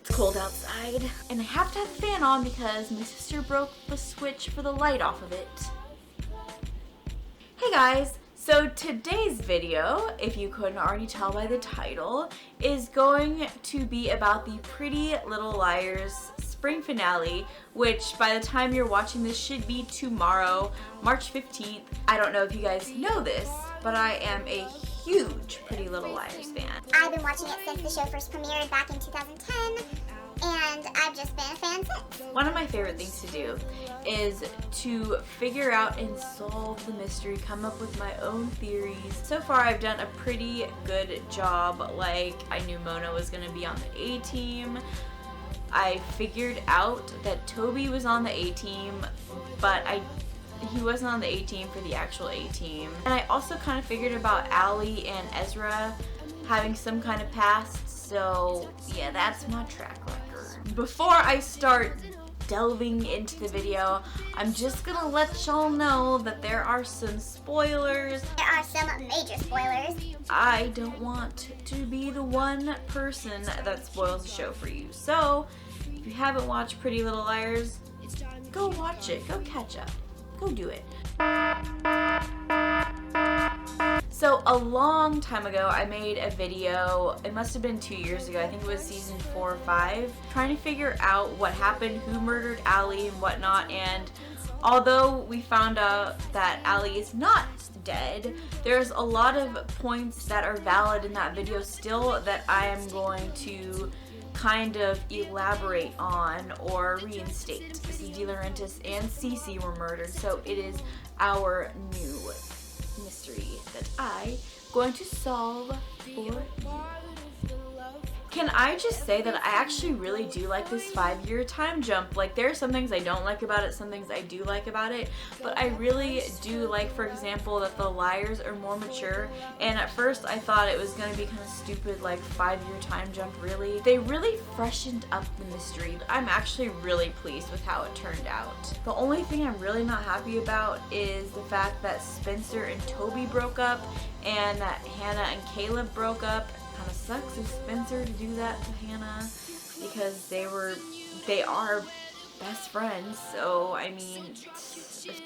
It's cold outside, and I have to have the fan on because my sister broke the switch for the light off of it. Hey guys! So today's video, if you couldn't already tell by the title, is going to be about the Pretty Little Liars spring finale, which by the time you're watching this should be tomorrow, March 15th. I don't know if you guys know this, but I am a huge Pretty Little Liars fan. I've been watching it since the show first premiered back in 2010, and I've just been a fan since. One of my favorite things to do is to figure out and solve the mystery, come up with my own theories. So far I've done a pretty good job. Like, I knew Mona was going to be on the A-team. I figured out that Toby was on the A-team, but he wasn't on the A-team for the actual A-team. And I also kind of figured about Allie and Ezra having some kind of past, so yeah, that's my track record. Before I start delving into the video, I'm just gonna let y'all know that there are some spoilers. There are some major spoilers. I don't want to be the one person that spoils the show for you. So, if you haven't watched Pretty Little Liars, go watch it. Go catch up. Go do it. So a long time ago, I made a video, it must have been 2 years ago, I think it was season 4 or 5, trying to figure out what happened, who murdered Allie and whatnot, and although we found out that Allie is not dead, there's a lot of points that are valid in that video still that I am going to kind of elaborate on or reinstate. Mrs. De Laurentiis and Cece were murdered, so it is our new mystery that I'm going to solve for you. Can I just say that I actually really do like this 5-year time jump? Like, there are some things I don't like about it, some things I do like about it, but I really do like, for example, that the liars are more mature, and at first I thought it was going to be kind of stupid, like 5-year time jump, really. They really freshened up the mystery. I'm actually really pleased with how it turned out. The only thing I'm really not happy about is the fact that Spencer and Toby broke up, and that Hannah and Caleb broke up. Kind of sucks of Spencer to do that to Hannah because they are best friends. So I mean,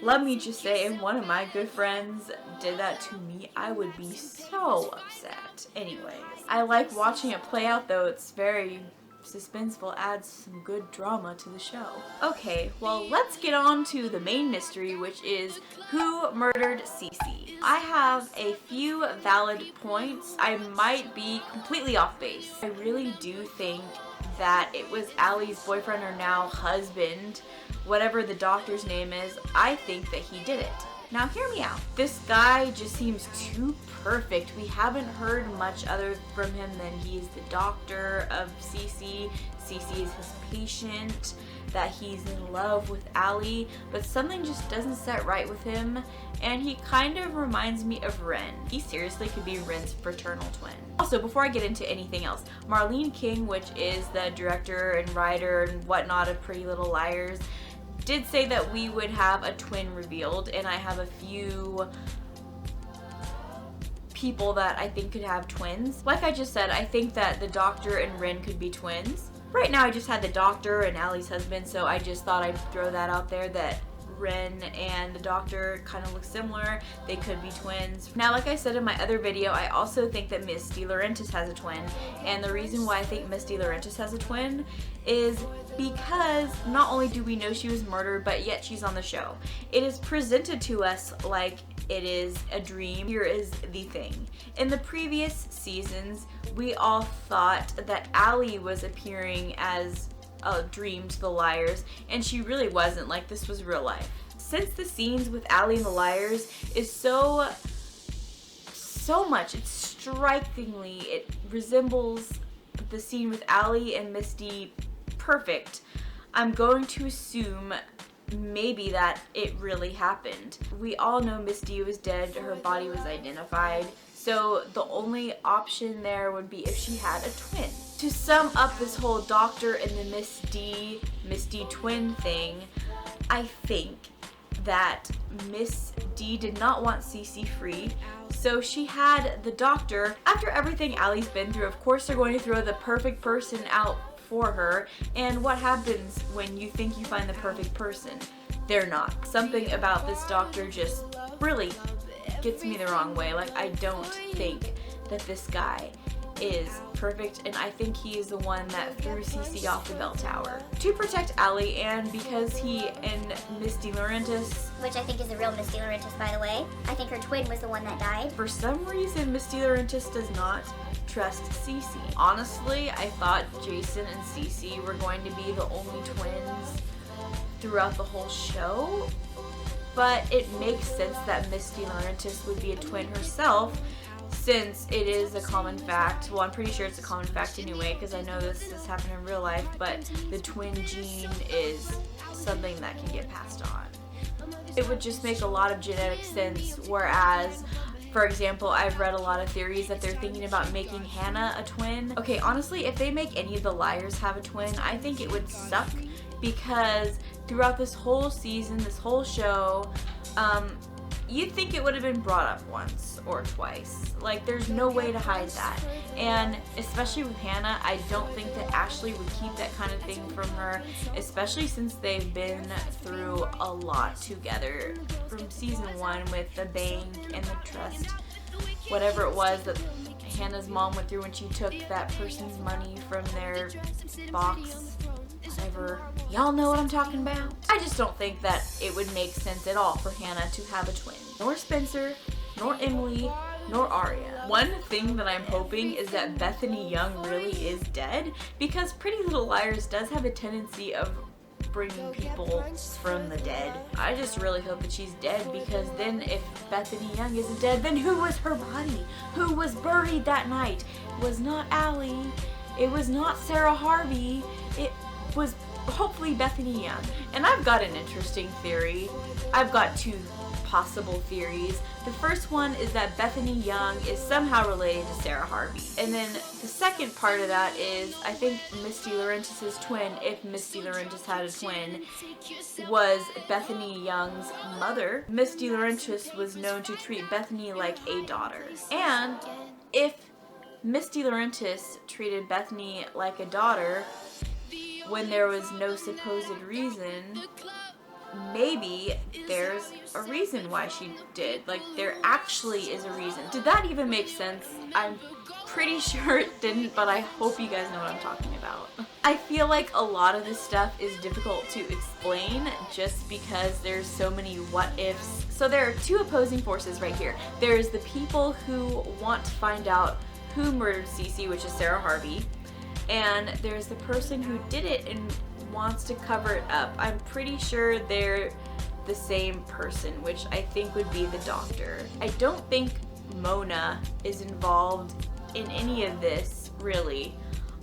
let me just say, if one of my good friends did that to me, I would be so upset. Anyways, I like watching it play out though. It's very suspenseful, adds some good drama to the show. Okay, well, let's get on to the main mystery, which is who murdered Cece. I have a few valid points. I might be completely off base. I really do think that it was Allie's boyfriend or now husband, whatever the doctor's name is. I think that he did it. Now hear me out. This guy just seems too perfect. We haven't heard much other from him than he's the doctor of Cece. Cece is his patient, that he's in love with Allie, but something just doesn't set right with him, and he kind of reminds me of Ren. He seriously could be Ren's fraternal twin. Also, before I get into anything else, Marlene King, which is the director and writer and whatnot of Pretty Little Liars, did say that we would have a twin revealed, and I have a few people that I think could have twins. Like I just said, I think that the doctor and Ren could be twins. Right now I just had the doctor and Allie's husband, so I just thought I'd throw that out there that Ren and the doctor kind of look similar. They could be twins. Now, like I said in my other video, I also think that Miss De Laurentiis has a twin, and the reason why I think Miss De Laurentiis has a twin is because not only do we know she was murdered, but yet she's on the show. It is presented to us like it is a dream. Here is the thing. In the previous seasons, we all thought that Allie was appearing as a dream to the liars, and she really wasn't. Like, this was real life. Since the scenes with Allie and the liars is so much, it's strikingly, it resembles the scene with Allie and Misty perfect, I'm going to assume maybe that it really happened. We all know Misty was dead, her body was identified, so the only option there would be if she had a twin. To sum up this whole doctor and the Misty twin thing, I think that Miss D did not want Cece freed, so she had the doctor. After everything Allie's been through, of course they're going to throw the perfect person out for her. And what happens when you think you find the perfect person? They're not. Something about this doctor just really gets me the wrong way. Like, I don't think that this guy is perfect, and I think he is the one that threw Cece off the bell tower to protect Allie, and because he and Miss DeLaurentis, which I think is the real Miss DeLaurentis, by the way. I think her twin was the one that died. For some reason, Miss DeLaurentis does not trust Cece. Honestly, I thought Jason and Cece were going to be the only twins throughout the whole show, but it makes sense that Miss DeLaurentis would be a twin herself, since it is a common fact. Well, I'm pretty sure it's a common fact anyway, because I know this has happened in real life, but the twin gene is something that can get passed on. It would just make a lot of genetic sense, whereas, for example, I've read a lot of theories that they're thinking about making Hannah a twin. Okay, honestly, if they make any of the liars have a twin, I think it would suck, because throughout this whole season, this whole show, you'd think it would have been brought up once or twice. Like, there's no way to hide that. And especially with Hannah, I don't think that Ashley would keep that kind of thing from her, especially since they've been through a lot together from season 1 with the bank and the trust, whatever it was that Hannah's mom went through when she took that person's money from their box. Whatever. Y'all know what I'm talking about. I just don't think that it would make sense at all for Hannah to have a twin. Nor Spencer, nor Emily, nor Aria. One thing that I'm hoping is that Bethany Young really is dead, because Pretty Little Liars does have a tendency of bringing people from the dead. I just really hope that she's dead, because then if Bethany Young isn't dead, then who was her body? Who was buried that night? It was not Allie. It was not Sarah Harvey. It was hopefully Bethany Young. And I've got an interesting theory. I've got two possible theories. The first one is that Bethany Young is somehow related to Sarah Harvey. And then the second part of that is, I think Miss DeLaurentis' twin, if Miss DeLaurentis had a twin, was Bethany Young's mother. Miss DeLaurentis was known to treat Bethany like a daughter. And if Miss DeLaurentis treated Bethany like a daughter when there was no supposed reason, maybe there's a reason why she did. Like, there actually is a reason. Did that even make sense? I'm pretty sure it didn't, but I hope you guys know what I'm talking about. I feel like a lot of this stuff is difficult to explain just because there's so many what ifs. So there are two opposing forces right here. There's the people who want to find out who murdered Cece, which is Sarah Harvey, and there's the person who did it and wants to cover it up. I'm pretty sure they're the same person, which I think would be the doctor. I don't think Mona is involved in any of this, really,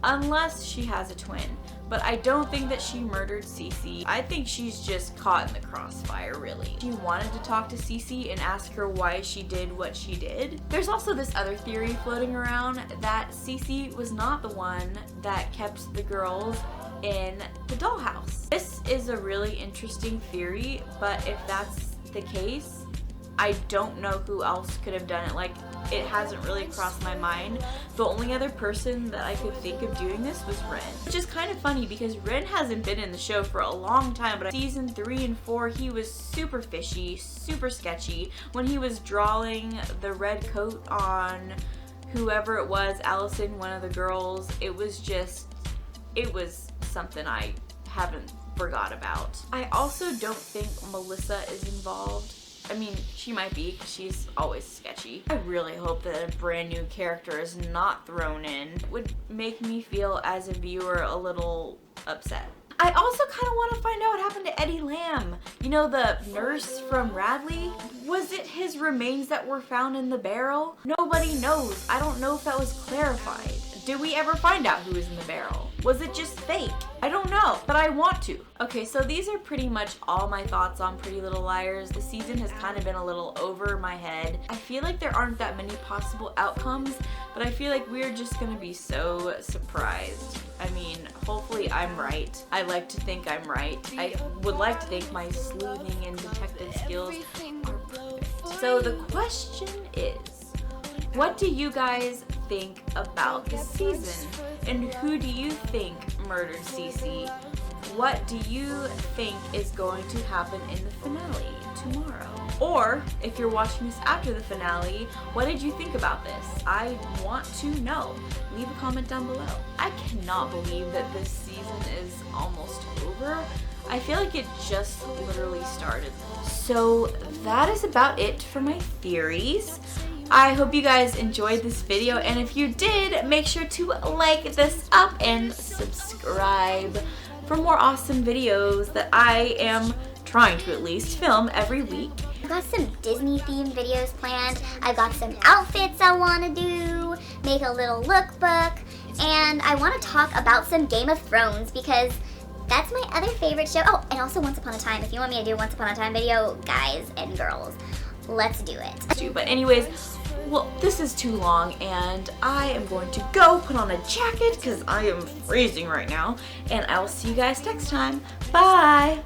unless she has a twin. But I don't think that she murdered Cece. I think she's just caught in the crossfire, really. She wanted to talk to Cece and ask her why she did what she did. There's also this other theory floating around that Cece was not the one that kept the girls in the dollhouse. This is a really interesting theory, but if that's the case, I don't know who else could have done it. Like, it hasn't really crossed my mind. The only other person that I could think of doing this was Ren. Which is kind of funny because Ren hasn't been in the show for a long time, but season 3 and 4, he was super fishy, super sketchy. When he was drawing the red coat on whoever it was, Allison, one of the girls, it was something I haven't forgot about. I also don't think Melissa is involved. I mean, she might be, because she's always sketchy. I really hope that a brand new character is not thrown in. It would make me feel, as a viewer, a little upset. I also kind of want to find out what happened to Eddie Lamb. You know, the nurse from Radley? Was it his remains that were found in the barrel? Nobody knows. I don't know if that was clarified. Did we ever find out who was in the barrel? Was it just fake? I don't know, but I want to. Okay, so these are pretty much all my thoughts on Pretty Little Liars. The season has kind of been a little over my head. I feel like there aren't that many possible outcomes, but I feel like we're just gonna be so surprised. I mean, hopefully I'm right. I like to think I'm right. I would like to think my sleuthing and detective skills are perfect. So the question is, what do you guys think about this season? And who do you think murdered Cece, what do you think is going to happen in the finale tomorrow? Or if you're watching this after the finale, what did you think about this? I want to know. Leave a comment down below. I cannot believe that this season is almost over. I feel like it just literally started. So that is about it for my theories. I hope you guys enjoyed this video, and if you did, make sure to like this up and subscribe for more awesome videos that I am trying to at least film every week. I've got some Disney themed videos planned. I've got some outfits I want to do, make a little lookbook, and I want to talk about some Game of Thrones because that's my other favorite show. Oh, and also Once Upon a Time. If you want me to do a Once Upon a Time video, guys and girls, let's do it. But anyways, well, this is too long, and I am going to go put on a jacket because I am freezing right now, and I will see you guys next time. Bye!